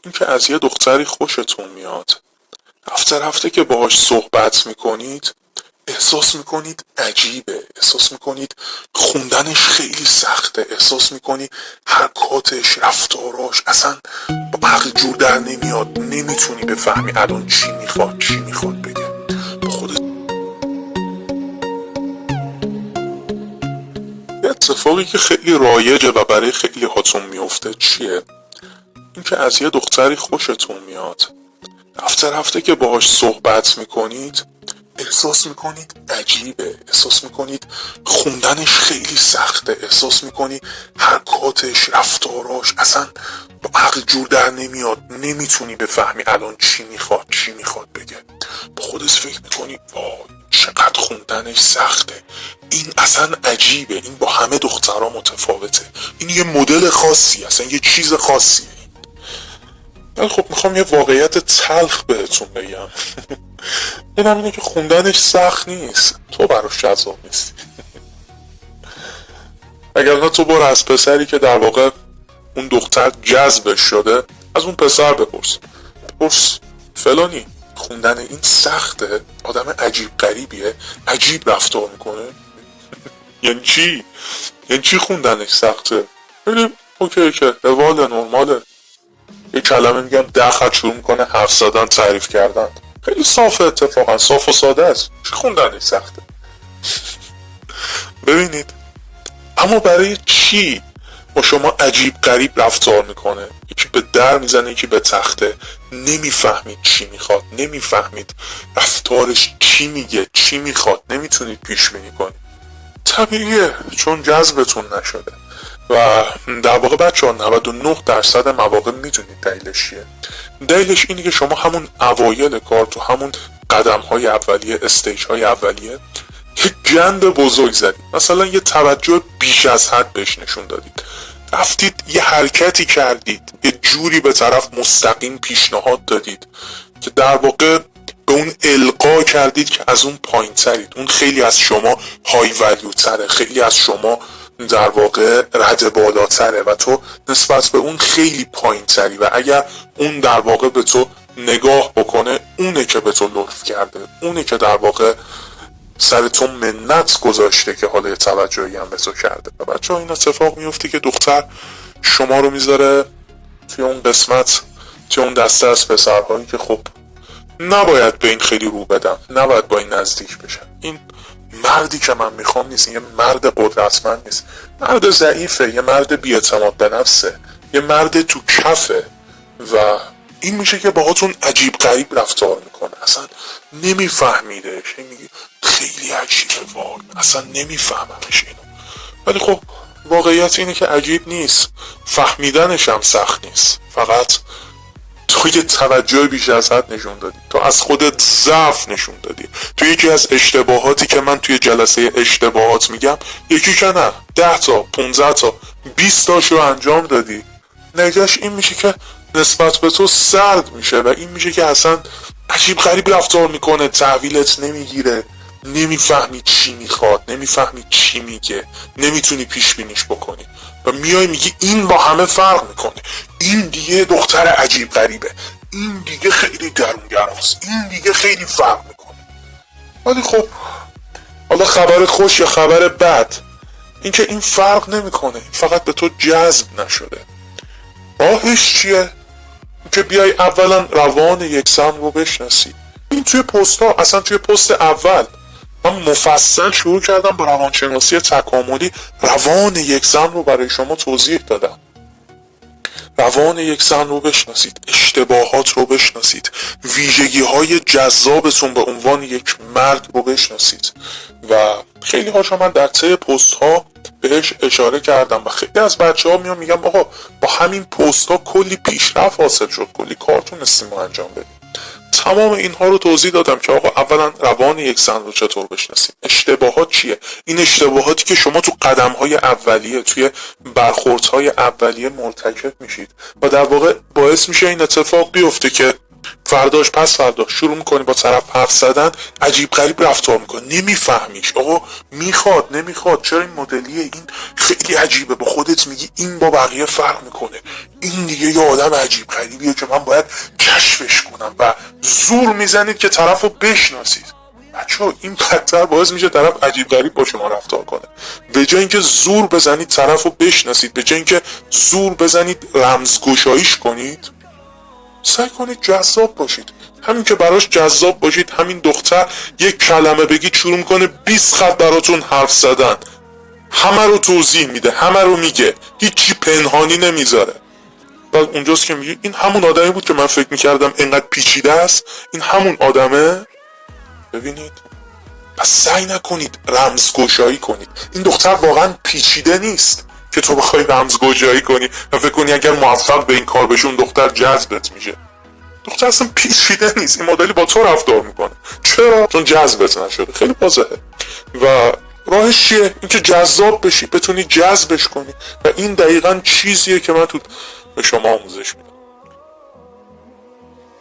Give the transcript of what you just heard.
اینکه از یه دختری خوشتون میاد، رفته رفته که باهاش صحبت میکنید احساس میکنید عجیبه، احساس میکنید خوندنش خیلی سخته، احساس میکنی حرکاتش، رفتاراش اصلا با عقل جور در نمیاد، نمیتونی بفهمی الان چی میخواد بگه. با خودت یه اتفاقی که خیلی رایجه و برای خیلی هاتون میفته چیه؟ اینکه از یه دختری خوشتون میاد، رفته رفته که باهاش صحبت میکنید احساس میکنید عجیبه، احساس میکنید خوندنش خیلی سخته، احساس میکنی حرکاتش، رفتاراش اصلا با عقل جور در نمیاد، نمیتونی بفهمی الان چی میخواد بگه. با خودت فکر میکنی وای چقدر خوندنش سخته، این اصلا عجیبه، این با همه دخترها متفاوته، این یه مدل خاصی، اصلا یه چیز خاصیه. ولی خب میخوام یه واقعیت تلخ بهتون بگم اینم اینه که خوندنش سخت نیست، تو براش جذاب نیستی. اگر نه تو برو از پسری که در واقع اون دختر جذبش شده از اون پسر بپرس فلانی خوندن این سخته، آدم عجیب غریبیه، عجیب رفتار میکنه. یعنی چی خوندنش سخته؟ ببینیم اوکی که روال نرماله، یه کلمه میگم 10 خط شروع میکنه حرف زدن، تعریف کردن، خیلی صافه، اتفاقا صاف و ساده است، چی خوندنش سخته؟ ببینید اما برای چی با شما عجیب غریب رفتار میکنه؟ یکی به در میزنه، یکی به تخته، نمیفهمید چی میخواد، نمیفهمید رفتارش چی میگه، چی میخواد، نمیتونید پیش بینی کنید. طبیعیه، چون جذبتون نشده. و در واقع بچه‌ها 99% مواقع میدونید دلیلش چیه؟ دلیلش اینه که شما همون اوایل کار، تو همون قدم‌های اولیه، استیج‌های اولیه یه گند بزرگ زدید، مثلا یه توجه بیش از حد بهش نشون دادید، رفتید یه حرکتی کردید، یه جوری به طرف مستقیم پیشنهاد دادید که در واقع به اون القا کردید که از اون پایین ترید، اون خیلی از شما های ولیو تره، خیلی از شما در واقع رد بالاتره و تو نسبت به اون خیلی پایین تری و اگر اون در واقع به تو نگاه بکنه اونه که به تو لطف کرده، اونه که در واقع سر تو منت گذاشته که حالا توجهی هم به تو کرده. و بچه ها این اتفاق میفته که دختر شما رو میذاره توی اون قسمت، توی اون دسته از پسرهایی که خب نباید به این خیلی رو بدم، نباید با این نزدیک بشم، این مردی که من میخوام نیست، یه مرد قدرتمند نیست، مرد ضعیفه، یه مرد بی‌اعتماد به نفسه، یه مرد تو کفه و این میشه که باهاتون عجیب غریب رفتار میکنه، اصلا نمیفهمیدش، میگی خیلی عجیبه، وای اصلا نمیفهممش اینو. ولی خب واقعیت اینه که عجیب نیست، فهمیدنش هم سخت نیست، فقط تو یه توجه بیش از حد نشون دادی، تو از خودت ضعف نشون دادی، تو یکی از اشتباهاتی که من توی جلسه اشتباهات میگم یکی که نه 10 تا 15 تا 20 تاشو انجام دادی، نتیجهش این میشه که نسبت به تو سرد میشه و این میشه که اصلا عجیب غریب رفتار میکنه، تحویلت نمیگیره، نمیفهمی چی میخواد، نمیفهمی چی میگه، نمیتونی پیش بینیش بکنی و میای میگی این با همه فرق میکنه، این دیگه دختر عجیب غریبه، این دیگه خیلی درونگراست، این دیگه خیلی فرق میکنه. ولی خب حالا خبر خوش یا خبر بد اینکه این فرق نمیکنه، فقط به تو جذب نشده. راهش چیه؟ که بیای اولا روان یک زن رو بشناسی. این توی پست ها، اصلا توی پست اول من مفصل شروع کردم با روانشناسی تکاملی، روان یک زن رو برای شما توضیح دادم. روان یک زن رو بشناسید، اشتباهات رو بشناسید، ویژگی های جذابتون به عنوان یک مرد رو بشناسید و خیلی هاشو من در طی پست ها بهش اشاره کردم و خیلی از بچه ها میان میگم آقا با همین پست ها کلی پیشرفت حاصل شد، کلی کار تونستیم ما انجام بدیم. تمام اینها رو توضیح دادم که آقا اولا روان یک زن رو چطور بشناسیم، اشتباهات چیه، این اشتباهاتی که شما تو قدم‌های اولیه، توی برخوردهای اولیه مرتکب میشید و در واقع باعث میشه این اتفاق بیفته که فرداش پس فردا شروع میکنی با طرف حرف زدن، عجیب غریب رفتار میکنه، نمیفهمیش. آقا میخواد نمیخواد، چرا این مدلیه، این خیلی عجیبه، با خودت میگی این با بقیه فرق میکنه، این دیگه یه آدم عجیب غریبیه که من باید کشفش کنم و زور میزنید که طرفو بشناسید. بچه‌ها این بدتر باعث میشه طرف عجیب غریب با شما رفتار کنه. به جای اینکه زور بزنید طرفو بشناسید، به جای اینکه زور بزنید رمزگشاییش کنید، سعی کنید جذاب باشید. همین که براش جذاب باشید، همین دختر یک کلمه بگید شروع میکنه 20 خط براتون حرف زدن، همه رو توضیح میده، همه رو میگه، هیچی پنهانی نمیذاره. بعد اونجاست که میگه این همون آدمی بود که من فکر میکردم اینقدر پیچیده است، این همون آدمه. ببینید، پس سعی نکنید رمزگشایی کنید. این دختر واقعا پیچیده نیست که تو بخوای رمزگشایی کنی و فکر کنی اگر موفق به این کار بشه اون دختر جذبت میشه. دختر اصلا پیچیده نیست، این مدلی با تو رفتار میکنه. چرا؟ چون جذبت نشده. خیلی واضحه. و راهش چیه؟ اینکه جذاب بشی، بتونی جذبش کنی. و این دقیقاً چیزیه که من تو به شما آموزش میدم.